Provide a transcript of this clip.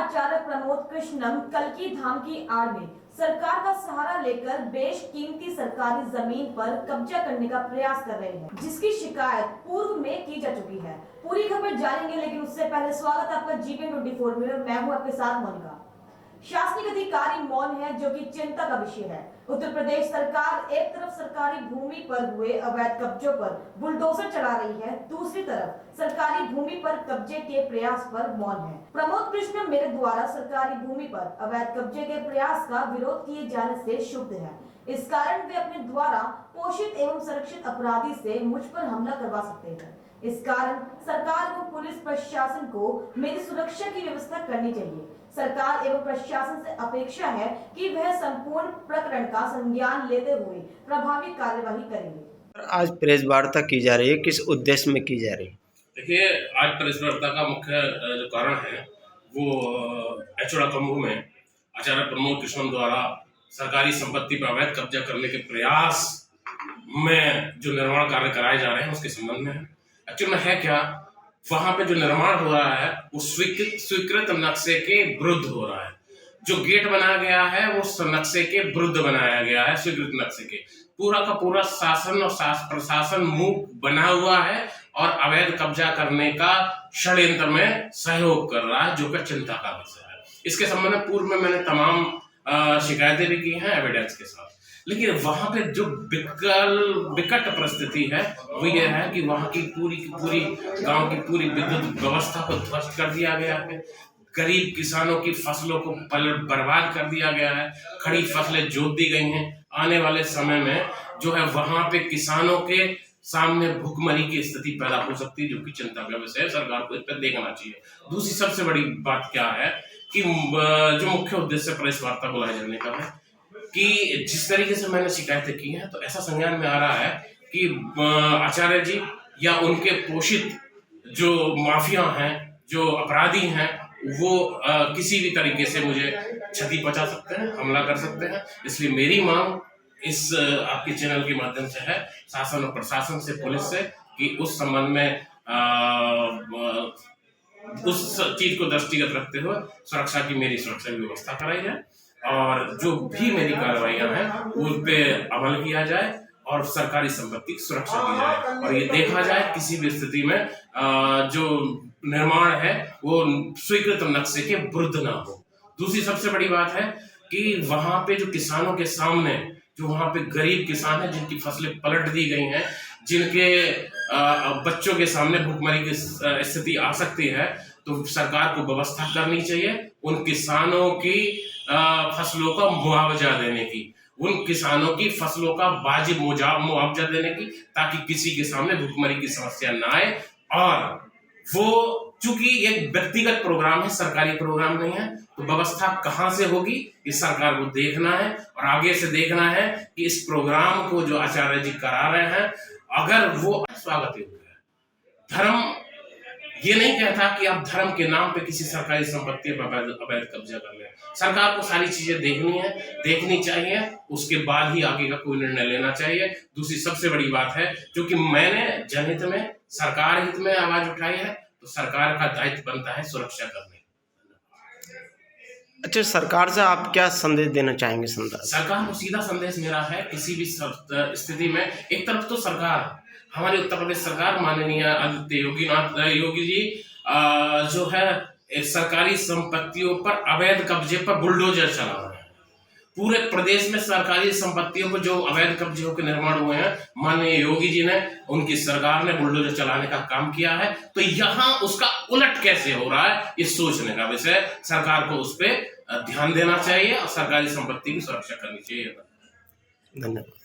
आचार्य प्रमोद कृष्णम कल्की धाम की आड़ में सरकार का सहारा लेकर बेशकीमती सरकारी जमीन पर कब्जा करने का प्रयास कर रहे हैं, जिसकी शिकायत पूर्व में की जा चुकी है। पूरी खबर जानेंगे, लेकिन उससे पहले स्वागत आपका GPN24 में। मैं हूं आपके साथ मोनिका। शासनिक अधिकारी मौन है, जो कि चिंता का विषय है। उत्तर प्रदेश सरकार एक तरफ सरकारी भूमि पर हुए अवैध कब्जों पर बुलडोजर चला रही है, दूसरी तरफ सरकारी भूमि पर कब्जे के प्रयास पर मौन है। प्रमोद कृष्ण मेरे द्वारा सरकारी भूमि पर अवैध कब्जे के प्रयास का विरोध किए जाने से क्षुब्ध है। इस कारण वे अपने द्वारा पोषित एवं संरक्षित अपराधी से मुझ पर हमला करवा सकते हैं। इस कारण सरकार को पुलिस प्रशासन को मेरी सुरक्षा की व्यवस्था करनी चाहिए। सरकार एवं प्रशासन से अपेक्षा है कि वह संपूर्ण प्रकरण का संज्ञान लेते हुए प्रभावी कार्यवाही करेंगे। आज प्रेस वार्ता की जा रही है, किस उद्देश्य में की जा रही है? देखिए, आज प्रेस वार्ता का मुख्य जो कारण है वो एचोड़ा कम्बू में आचार्य प्रमोद कृष्ण द्वारा सरकारी संपत्ति पर अवैध कब्जा करने के प्रयास में जो निर्माण कार्य कराए जा रहे हैं उसके संबंध में है। एक्चुअली में है क्या, वहां पे जो निर्माण हो रहा है वो स्वीकृत नक्शे के विरुद्ध हो रहा है। जो गेट बनाया गया है वो नक्शे के विरुद्ध बनाया गया है, स्वीकृत नक्शे के। पूरा का पूरा शासन और प्रशासन मूक बना हुआ है और अवैध कब्जा करने का षड्यंत्र में सहयोग कर रहा है, जो कि चिंता का विषय है। इसके संबंध में पूर्व में मैंने तमाम शिकायतें भी की हैं एविडेंस के साथ, लेकिन वहां पे जो विकट परिस्थिति है वो ये है कि वहां की पूरी गांव की पूरी विद्युत व्यवस्था को ध्वस्त कर दिया गया है। गरीब किसानों की फसलों को बर्बाद कर दिया गया है। खड़ी फसलें जोत दी गई हैं। आने वाले समय में जो है वहां पे किसानों के सामने भूखमरी की स्थिति पैदा हो सकती है, जो कि चिंता का विषय है। सरकार को इस पर देखना चाहिए। दूसरी सबसे बड़ी बात क्या है कि जो मुख्य उद्देश्य प्रेस वार्ता बुलाए जाने का है कि जिस तरीके से मैंने शिकायतें की हैं, तो ऐसा संज्ञान में आ रहा है कि आचार्य जी या उनके पोषित जो माफिया हैं, जो अपराधी हैं, वो किसी भी तरीके से मुझे क्षति पहुंचा सकते हैं, हमला कर सकते हैं। इसलिए मेरी मांग इस आपके चैनल के माध्यम से है शासन और प्रशासन से, पुलिस से, कि उस संबंध में उस चीज को दृष्टिगत रखते हुए मेरी सुरक्षा की व्यवस्था कराई जाए और जो भी मेरी कार्रवाइयां हैं उन पे अमल किया जाए और सरकारी संपत्ति की सुरक्षा की जाए और ये देखा जाए किसी भी स्थिति में जो निर्माण है वो स्वीकृत नक्शे के विरुद्ध ना हो। दूसरी सबसे बड़ी बात है कि वहां पे जो किसानों के सामने, जो वहां पे गरीब किसान हैं जिनकी फसलें पलट दी गई हैं, जिनके बच्चों के सामने भूखमरी की स्थिति आ सकती है, तो सरकार को व्यवस्था करनी चाहिए उन किसानों की फसलों का मुआवजा देने की, उन किसानों की फसलों का वाजिब मुआवजा देने की, ताकि किसी के सामने भूखमरी की समस्या ना आए। और वो चूंकि एक व्यक्तिगत प्रोग्राम है, सरकारी प्रोग्राम नहीं है, तो व्यवस्था कहां से होगी इस सरकार को देखना है और आगे से देखना है कि इस प्रोग्राम को जो आचार्य जी करा रहे हैं, अगर वो स्वागत योग्य है। धर्म ये नहीं कहता कि आप धर्म के नाम पे किसी सरकारी संपत्ति पर अवैध कब्जा कर ले। सरकार को सारी चीजें देखनी चाहिए, उसके बाद ही आगे का कोई निर्णय लेना चाहिए। दूसरी सबसे बड़ी बात है, क्योंकि मैंने जनहित में, सरकार हित में आवाज उठाई है, तो सरकार का दायित्व बनता है सुरक्षा करने। अच्छा, सरकार से आप क्या संदेश देना चाहेंगे? सरकार को सीधा संदेश मेरा है, किसी भी स्थिति में एक तरफ तो सरकार, हमारी उत्तर प्रदेश सरकार माननीय आदित्य योगी जी जो है सरकारी संपत्तियों पर अवैध कब्जे पर बुलडोजर चला रहे हैं। पूरे प्रदेश में सरकारी संपत्तियों पर जो अवैध कब्जे के निर्माण हुए हैं, माननीय योगी जी ने, उनकी सरकार ने बुलडोजर चलाने का काम किया है। तो यहाँ उसका उलट कैसे हो रहा है, ये सोचने का विषय। सरकार को उस पर ध्यान देना चाहिए और सरकारी संपत्ति की सुरक्षा करनी चाहिए। धन्यवाद।